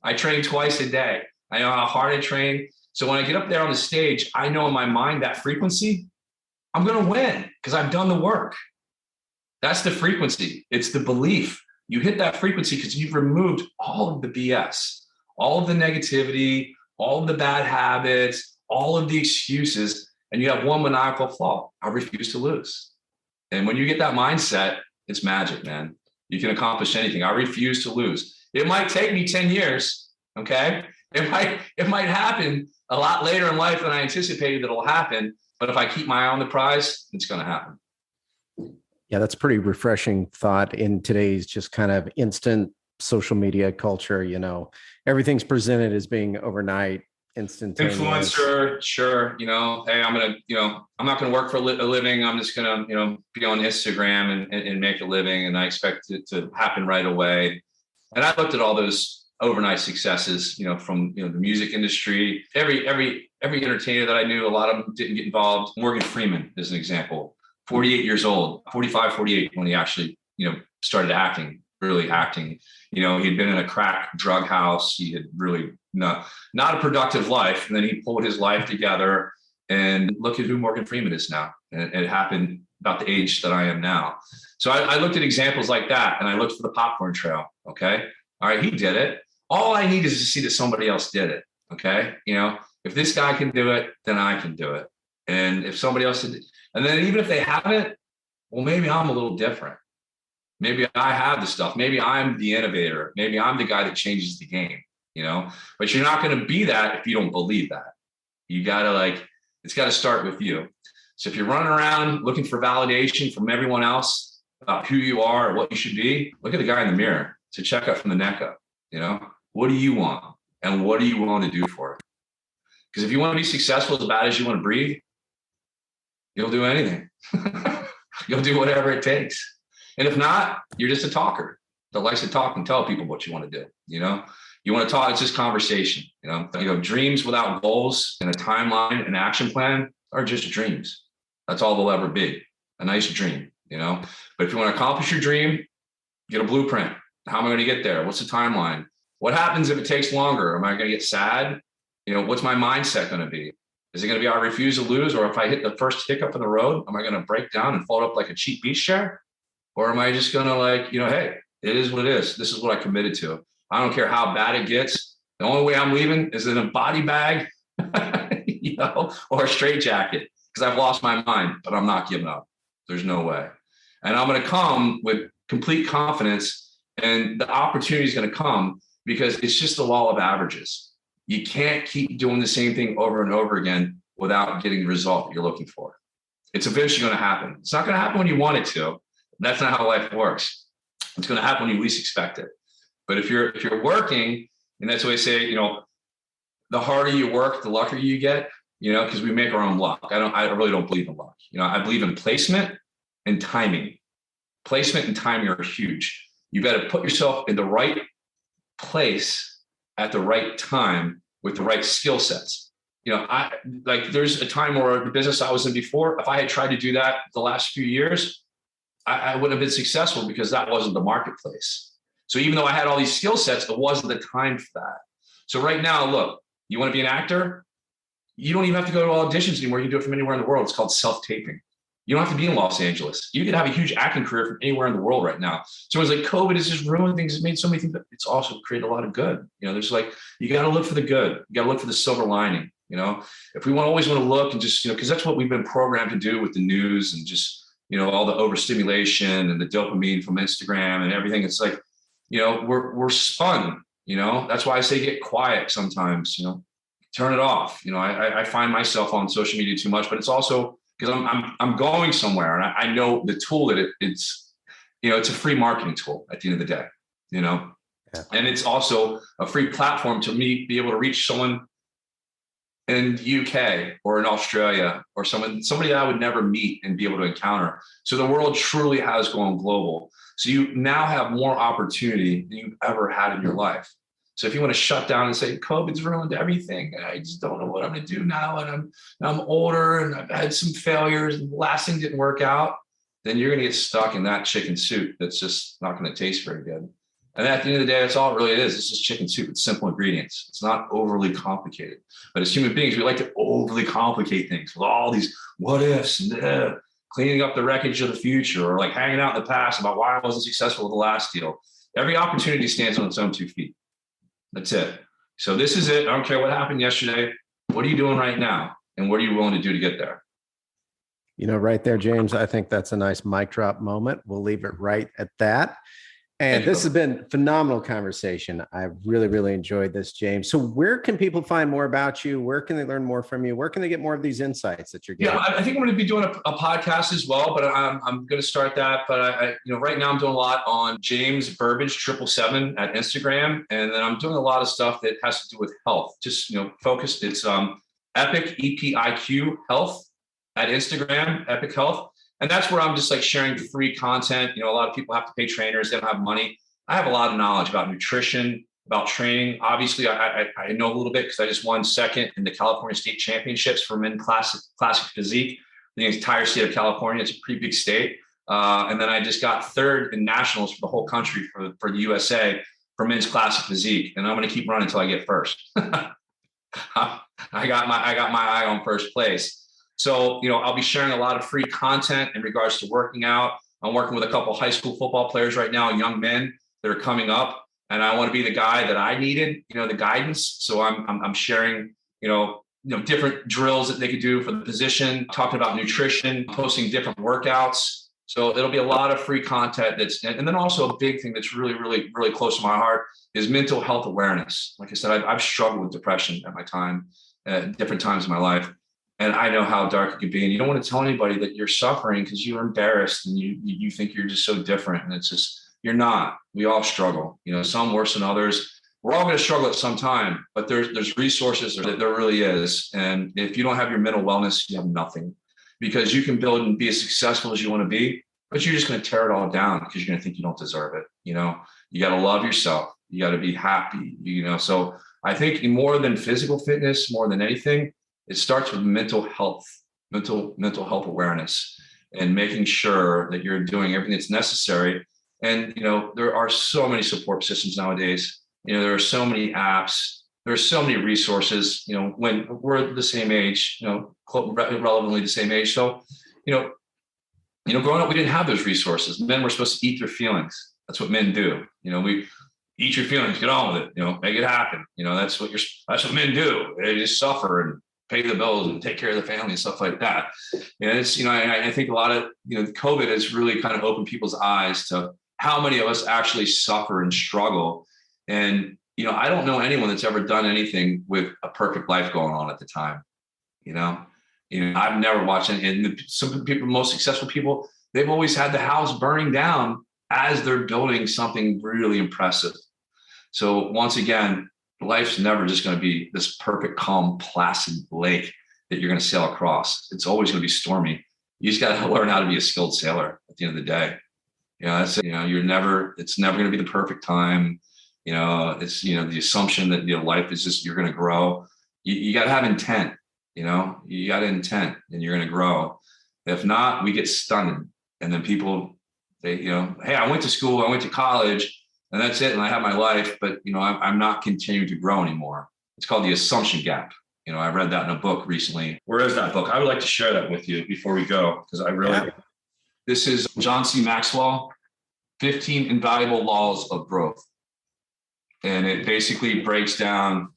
I train twice a day. I know how hard I train. So when I get up there on the stage, I know in my mind that frequency, I'm going to win because I've done the work. That's the frequency. It's the belief. You hit that frequency because you've removed all of the BS, all of the negativity, all of the bad habits, all of the excuses, and you have one maniacal flaw. I refuse to lose. And when you get that mindset, it's magic, man. You can accomplish anything. I refuse to lose. It might take me 10 years, okay? It might happen a lot later in life than I anticipated that it'll happen, but if I keep my eye on the prize, it's going to happen. Yeah, that's a pretty refreshing thought in today's just kind of instant social media culture. Everything's presented as being overnight, instantaneous. Influencer, sure. Hey, I'm not going to work for a living. I'm just going to, be on Instagram and make a living. And I expect it to happen right away. And I looked at all those overnight successes, from, the music industry. Every entertainer that I knew, a lot of them didn't get involved. Morgan Freeman is an example. 48 years old, 45, 48, when he actually, started really acting. He'd been in a crack drug house. He had really not a productive life. And then he pulled his life together and look at who Morgan Freeman is now. And it happened about the age that I am now. So I looked at examples like that and I looked for the popcorn trail. Okay. All right. He did it. All I need is to see that somebody else did it. Okay. If this guy can do it, then I can do it. And if somebody else did it, and then even if they haven't, well, maybe I'm a little different. Maybe I have the stuff. Maybe I'm the innovator. Maybe I'm the guy that changes the game, but you're not going to be that if you don't believe that. You got to it's got to start with you. So if you're running around looking for validation from everyone else about who you are or what you should be, look at the guy in the mirror. It's a checkup from the neck up. What do you want? And what do you want to do for it? Because if you want to be successful as bad as you want to breathe, you'll do anything. You'll do whatever it takes. And if not, you're just a talker that likes to talk and tell people what you want to do. You want to talk, it's just conversation. Dreams without goals and a timeline and action plan are just dreams. That's all they'll ever be. A nice dream, But if you want to accomplish your dream, get a blueprint. How am I going to get there? What's the timeline? What happens if it takes longer? Am I going to get sad? What's my mindset going to be? Is it going to be I refuse to lose? Or if I hit the first hiccup in the road, am I going to break down and fold up like a cheap beach chair? Or am I just going to hey, it is what it is. This is what I committed to. I don't care how bad it gets. The only way I'm leaving is in a body bag, or a straitjacket because I've lost my mind, but I'm not giving up. There's no way. And I'm going to come with complete confidence And the opportunity is going to come because it's just the law of averages. You can't keep doing the same thing over and over again without getting the result that you're looking for. It's eventually going to happen. It's not going to happen when you want it to. That's not how life works. It's going to happen when you least expect it. But if you're working, and that's why I say, the harder you work, the luckier you get, because we make our own luck. I really don't believe in luck. I believe in placement and timing. Placement and timing are huge. You got to put yourself in the right place at the right time with the right skill sets. There's a time where the business I was in before, if I had tried to do that the last few years, I wouldn't have been successful because that wasn't the marketplace. So even though I had all these skill sets, it wasn't the time for that. So right now, look, you want to be an actor? You don't even have to go to auditions anymore. You can do it from anywhere in the world. It's called self-taping. You don't have to be in Los Angeles. You can have a huge acting career from anywhere in the world right now. So it's like COVID has just ruined things. It's made so many things, but it's also created a lot of good. There's you got to look for the good. You got to look for the silver lining. If we always want to look and just, because that's what we've been programmed to do with the news and just, all the overstimulation and the dopamine from Instagram and everything. It's like, we're spun, that's why I say get quiet sometimes, turn it off. I find myself on social media too much, but it's also because I'm going somewhere and I know the tool that it's a free marketing tool at the end of the day, Yeah. And it's also a free platform to me be able to reach someone in the UK or in Australia or somebody that I would never meet and be able to encounter. So the world truly has gone global. So you now have more opportunity than you've ever had in your life. So if you want to shut down and say, COVID's ruined everything, I just don't know what I'm going to do now. And I'm older and I've had some failures and the last thing didn't work out, then you're going to get stuck in that chicken soup that's just not going to taste very good. And at the end of the day, that's all it really is. It's just chicken soup. It's simple ingredients. It's not overly complicated. But as human beings, we like to overly complicate things with all these what ifs and cleaning up the wreckage of the future or hanging out in the past about why I wasn't successful with the last deal. Every opportunity stands on its own 2 feet. That's it. So this is it. I don't care what happened yesterday. What are you doing right now? And what are you willing to do to get there? Right there, James, I think that's a nice mic drop moment. We'll leave it right at that. And this has been a phenomenal conversation. I really, really enjoyed this, James. So where can people find more about you? Where can they learn more from you? Where can they get more of these insights that you're getting? Yeah, I think I'm going to be doing a podcast as well, but I'm going to start that. But I right now I'm doing a lot on James Burbage 777 at Instagram. And then I'm doing a lot of stuff that has to do with health, just, focused. It's Epic, EPIQ Health at Instagram, Epic Health. And that's where I'm just sharing free content. A lot of people have to pay trainers. They don't have money. I have a lot of knowledge about nutrition, about training. Obviously, I know a little bit because I just won second in the California State Championships for men classic physique, the entire state of California. It's a pretty big state. And then I just got third in nationals for the whole country for the USA for men's classic physique. And I'm going to keep running until I get first. I got my eye on first place. So, I'll be sharing a lot of free content in regards to working out. I'm working with a couple of high school football players right now, young men that are coming up, and I want to be the guy that I needed, the guidance. So I'm sharing, different drills that they could do for the position, talking about nutrition, posting different workouts. So it'll be a lot of free content and then also a big thing that's really, really, really close to my heart is mental health awareness. Like I said, I've struggled with depression at my time, at different times in my life. And I know how dark it can be. And you don't want to tell anybody that you're suffering because you're embarrassed and you think you're just so different. And it's just, you're not. We all struggle, some worse than others. We're all going to struggle at some time, but there's resources. There really is. And if you don't have your mental wellness, you have nothing, because you can build and be as successful as you want to be, but you're just going to tear it all down because you're going to think you don't deserve it. You got to love yourself. You got to be happy, So I think more than physical fitness, more than anything, it starts with mental health awareness and making sure that you're doing everything that's necessary. And, there are so many support systems nowadays. There are so many apps, there are so many resources, when we're the same age, relevantly the same age. So, growing up, we didn't have those resources. Men were supposed to eat their feelings. That's what men do. We eat your feelings, get on with it, make it happen. That's what men do. They just suffer and pay the bills and take care of the family and stuff like that. And it's, I think a lot of, COVID has really kind of opened people's eyes to how many of us actually suffer and struggle. And, I don't know anyone that's ever done anything with a perfect life going on at the time. I've never watched any, and some people, most successful people, they've always had the house burning down as they're building something really impressive. So once again, life's never just going to be this perfect, calm, placid lake that you're going to sail across. It's always going to be stormy. You just got to learn how to be a skilled sailor at the end of the day. It's never going to be the perfect time. It's, the assumption that, life is just, you're going to grow. You got to have intent, you got intent and you're going to grow. If not, we get stunned. And then people, hey, I went to school, I went to college, and that's it. And I have my life, but, I'm not continuing to grow anymore. It's called the assumption gap. I read that in a book recently. Where is that book? I would like to share that with you before we go, because this is John C. Maxwell, 15 Invaluable Laws of Growth. And it basically breaks down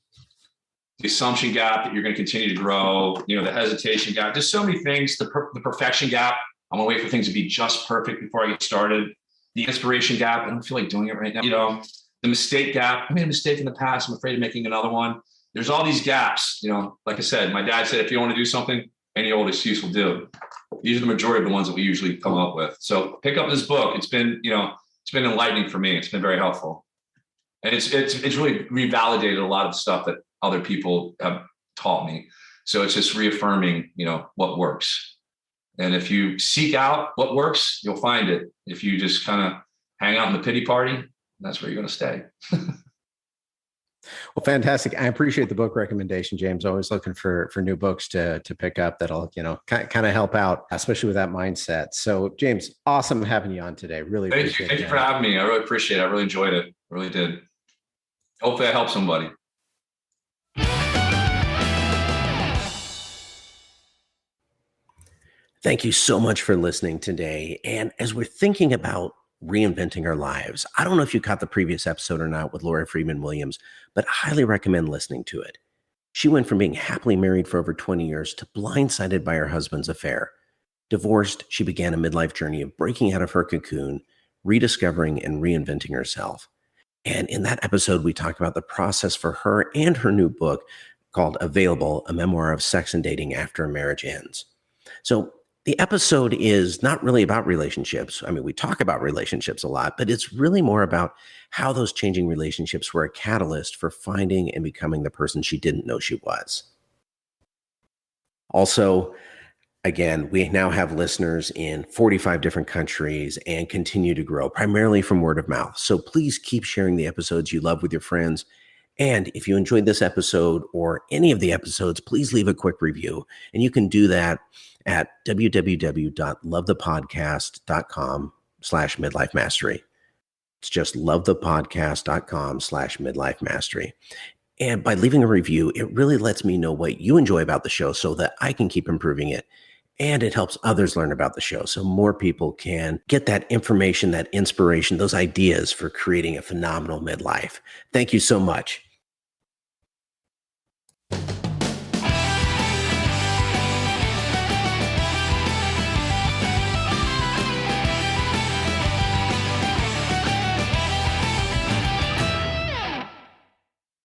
the assumption gap that you're going to continue to grow, the hesitation gap, just so many things, the perfection gap. I'm going to wait for things to be just perfect before I get started. The inspiration gap. I don't feel like doing it right now. The mistake gap. I made a mistake in the past. I'm afraid of making another one. There's all these gaps. Like I said, my dad said, if you don't want to do something, any old excuse will do. These are the majority of the ones that we usually come up with. So pick up this book. It's been enlightening for me. It's been very helpful. And it's really revalidated a lot of stuff that other people have taught me. So it's just reaffirming, what works. And if you seek out what works, you'll find it. If you just kind of hang out in the pity party, that's where you're going to stay. Well, fantastic. I appreciate the book recommendation, James. Always looking for new books to pick up that'll, kind of help out, especially with that mindset. So James, awesome having you on today. Really appreciate it. Thank you for having me. I really appreciate it. I really enjoyed it. I really did. Hopefully I helped somebody. Thank you so much for listening today. And as we're thinking about reinventing our lives, I don't know if you caught the previous episode or not with Laura Freeman Williams, but I highly recommend listening to it. She went from being happily married for over 20 years to blindsided by her husband's affair. Divorced, she began a midlife journey of breaking out of her cocoon, rediscovering and reinventing herself. And in that episode, we talk about the process for her and her new book called Available, a memoir of sex and dating after a marriage ends. So the episode is not really about relationships. I mean, we talk about relationships a lot, but it's really more about how those changing relationships were a catalyst for finding and becoming the person she didn't know she was. Also, again, we now have listeners in 45 different countries and continue to grow, primarily from word of mouth. So please keep sharing the episodes you love with your friends. And if you enjoyed this episode or any of the episodes, please leave a quick review. And you can do that at www.lovethepodcast.com/midlife mastery. It's just lovethepodcast.com/midlife mastery. And by leaving a review, it really lets me know what you enjoy about the show so that I can keep improving it. And it helps others learn about the show so more people can get that information, that inspiration, those ideas for creating a phenomenal midlife. Thank you so much.